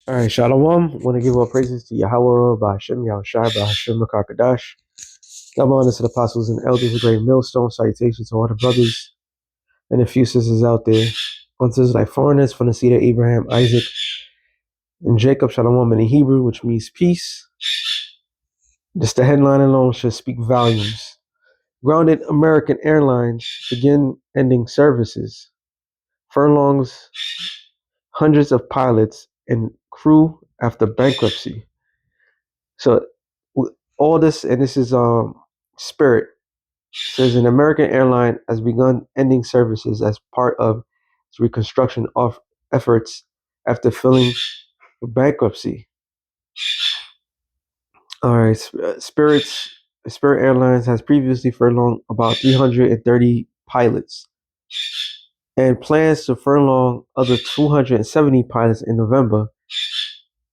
All right, Shalom. Want to give all praises to Yahweh, Ba'ashem, Yahushai, Ba'ashem, Makakadash. Double honors to the apostles and elders, a great millstone. Salutations to all the brothers and a few sisters out there. Unto like foreigners from the seed of Abraham, Isaac, and Jacob, Shalom in the Hebrew, which means peace. Just the headline alone should speak volumes. Grounded American Airlines begin ending services. Furlongs hundreds of pilots and crew after bankruptcy. So all this, and this is Spirit says an American airline has begun ending services as part of its reconstruction of efforts after filing for bankruptcy. All right, Spirit Airlines has previously furloughed about 330 pilots and plans to furlough other 270 pilots in November,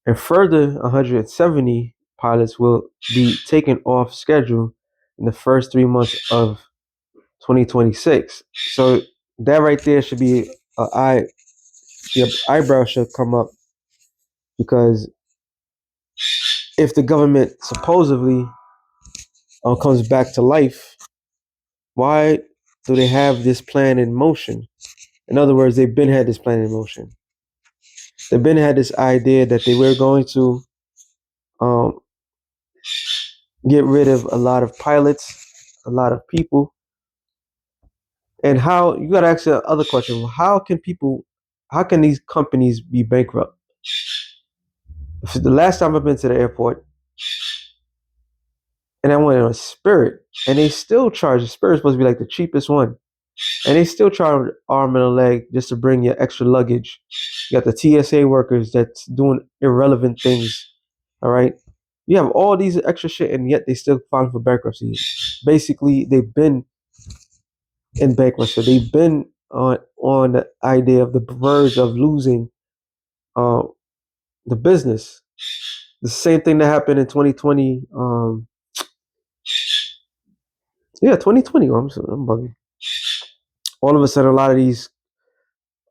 and further 170 pilots will be taken off schedule in the first 3 months of 2026. So that right there should be your eyebrow should come up, because if the government supposedly comes back to life, why do they have this plan in motion? In other words, they've been had this plan in motion. They've been had this idea that they were going to um, get rid of a lot of pilots, a lot of people. And how, you got to ask the other question: how can these companies be bankrupt? The last time I've been to the airport, and I went on Spirit, and they still charge. Spirit's supposed to be like the cheapest one, and they still charge arm and a leg just to bring your extra luggage. You got the TSA workers that's doing irrelevant things. All right, you have all these extra shit, and yet they still filing for bankruptcy. Basically, they've been in bankruptcy. They've been on the idea of the verge of losing uh, the business. The same thing that happened in 2020. Yeah, 2020. I'm bugging. All of a sudden, a lot of these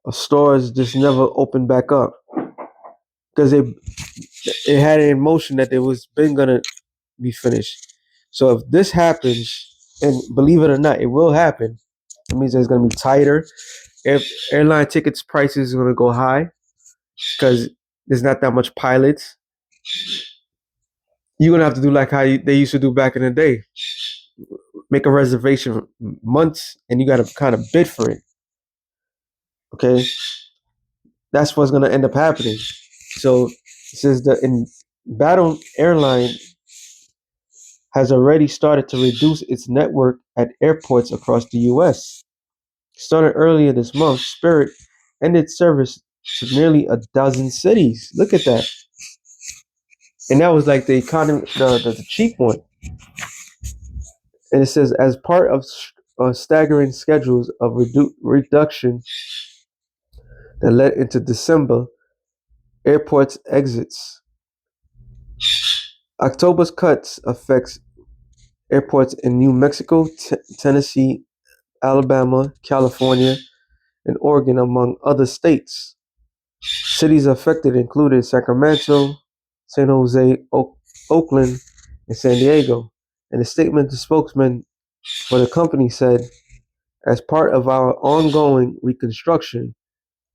stores just never opened back up because it had it in motion that it was been gonna be finished. So if this happens, and believe it or not, it will happen. It means it's gonna be tighter. If airline tickets prices are gonna go high because there's not that much pilots. You're gonna have to do like how they used to do back in the day. Make a reservation months, and you gotta kind of bid for it. Okay, that's what's gonna end up happening. So it says that in Battle Airline has already started to reduce its network at airports across the U.S. Started earlier this month, Spirit ended service to nearly a dozen cities. Look at that. And that was like the economy, the cheap one. And it says, as part of staggering schedules of reduction that led into December, airports exits. October's cuts affects airports in New Mexico, Tennessee, Alabama, California, and Oregon, among other states. Cities affected included Sacramento, San Jose, Oakland, and San Diego. In a statement, the spokesman for the company said, as part of our ongoing reconstruction,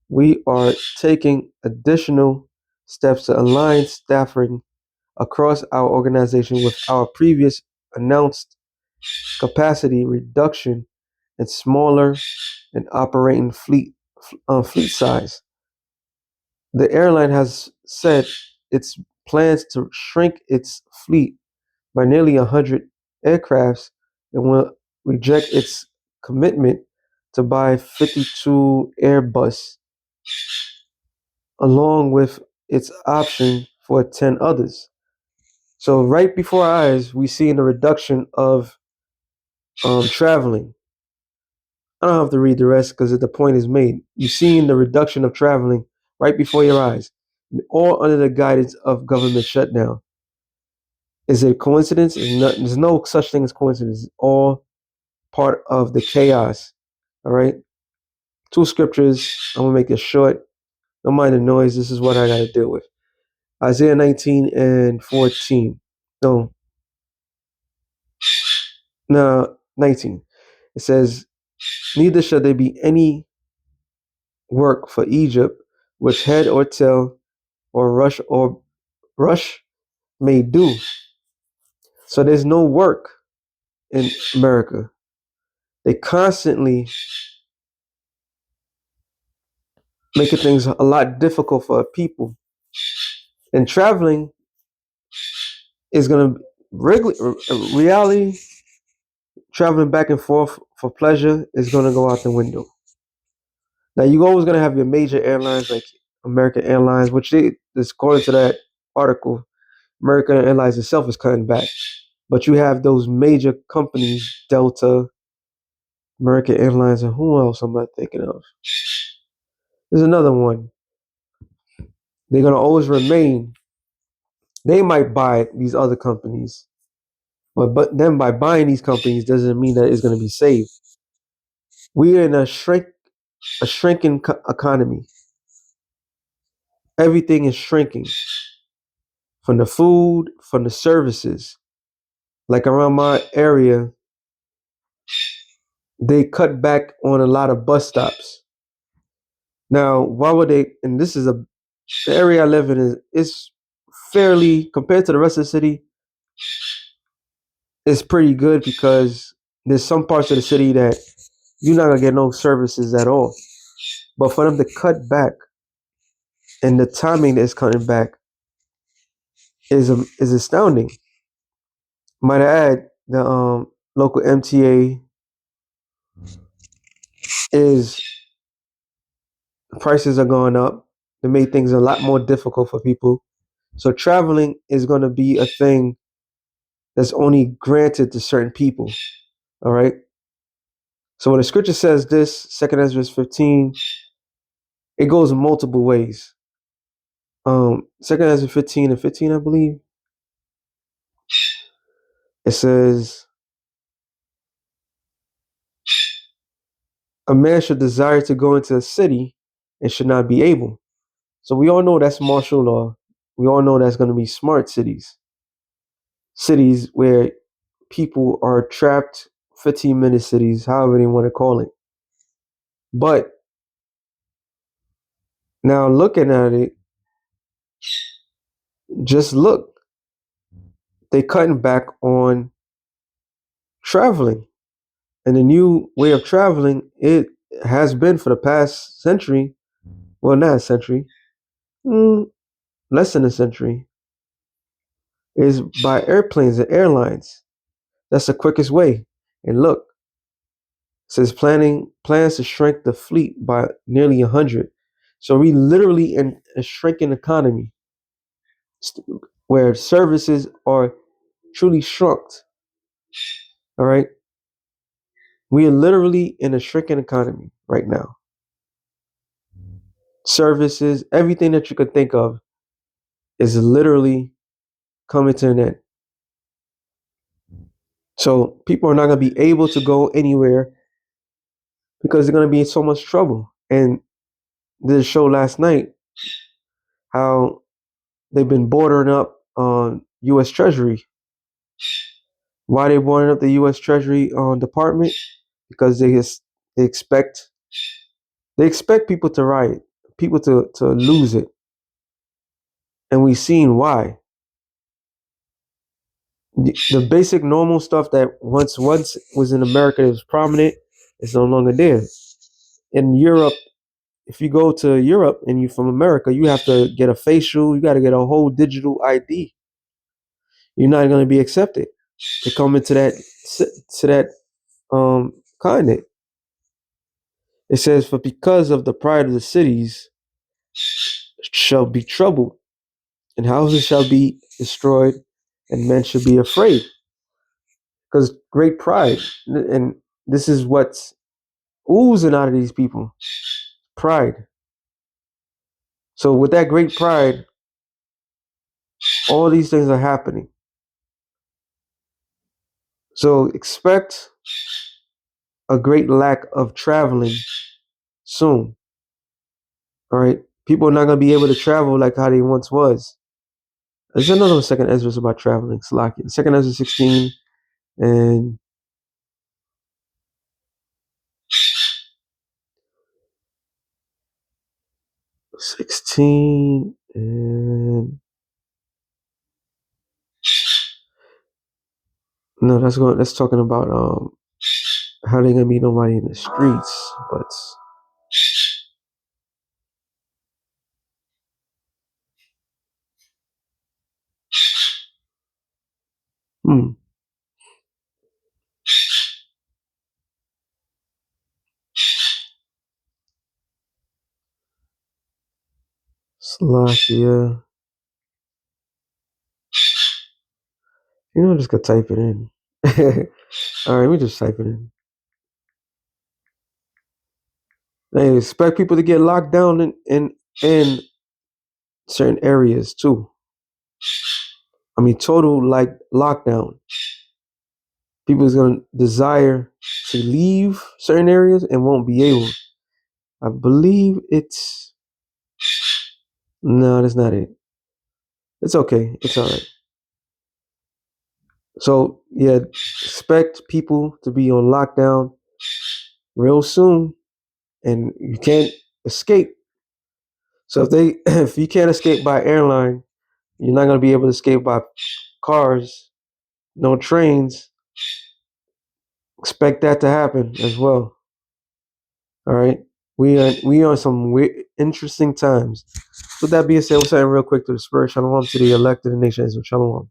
we are taking additional steps to align staffing across our organization with our previous announced capacity reduction and smaller and operating fleet size. The airline has said its plans to shrink its fleet by nearly 100 aircrafts and will reject its commitment to buy 52 Airbus, along with its option for 10 others. So right before our eyes, we see a reduction of traveling. I don't have to read the rest because the point is made. You're seeing the reduction of traveling right before your eyes, all under the guidance of government shutdown. Is it a coincidence? There's no such thing as coincidence. It's all part of the chaos. All right. Two scriptures. I'm gonna make it short. Don't mind the noise. This is what I gotta deal with. Isaiah 19 and 14. No, no, 19. It says, neither shall there be any work for Egypt, which head or tail or rush may do. So there's no work in America. They constantly making things a lot difficult for people. And traveling is going to reality traveling back and forth for pleasure is going to go out the window. Now you're always going to have your major airlines like American Airlines, which is according to that article, American Airlines itself is cutting back. But you have those major companies, Delta, American Airlines, and who else am I thinking of? There's another one. They're going to always remain. They might buy these other companies, but then by buying these companies doesn't mean that it's going to be saved. We're in a shrinking economy. Everything is shrinking, from the food, from the services. Like around my area, they cut back on a lot of bus stops. Now, why would they? And this is the area I live in is fairly compared to the rest of the city. It's pretty good because there's some parts of the city that you're not gonna get no services at all. But for them to cut back and the timing that's cutting back is astounding. Might I add, the local MTA is prices are going up. They made things a lot more difficult for people. So traveling is going to be a thing that's only granted to certain people. All right. So when the scripture says this, 2 Ezra 15, it goes multiple ways. 2 Ezra 15 and 15, I believe. It says, a man should desire to go into a city and should not be able. So we all know that's martial law. We all know that's going to be smart cities. Cities where people are trapped, 15-minute cities, however they want to call it. But now looking at it, just look, they cutting back on traveling. And the new way of traveling, it has been for the past century, well, not a century, less than a century, is by airplanes and airlines. That's the quickest way. And look, it says plans to shrink the fleet by nearly 100. So we literally in a shrinking economy where services are truly shrunk. All right. We are literally in a shrinking economy right now. Services, everything that you could think of is literally coming to an end. So people are not going to be able to go anywhere because they're going to be in so much trouble. And this show last night, how they've been bordering up on U.S. Treasury. Why they bordering up the U.S. Treasury Department? Because they expect people to riot, people to lose it, and we've seen why. The basic normal stuff that once was in America that was prominent is no longer there. In Europe, if you go to Europe and you're from America, you have to get a facial, you got to get a whole digital ID. You're not going to be accepted to come into that continent. It says, for because of the pride of the cities shall be troubled, and houses shall be destroyed, and men shall be afraid. Because great pride, and this is what's oozing out of these people, pride. So with that great pride, all these things are happening. So expect a great lack of traveling soon. All right. People are not going to be able to travel like how they once was. There's another second Ezra about traveling. Salakia. Second Ezra 16 and 16 and no, that's talking about how they gonna meet nobody in the streets, but hmm. Slovakia. I'm just gonna type it in. All right, let me just type it in. They expect people to get locked down in certain areas too. I mean, total like lockdown. People is gonna desire to leave certain areas and won't be able. I believe it's no, that's not it. It's okay. It's all right. So yeah, expect people to be on lockdown real soon, and you can't escape. So if you can't escape by airline, you're not gonna be able to escape by cars, no trains. Expect that to happen as well. All right, we are some interesting times. With that being said, we're saying real quick to the Spirit, Shalom to the elected nations of Shalom.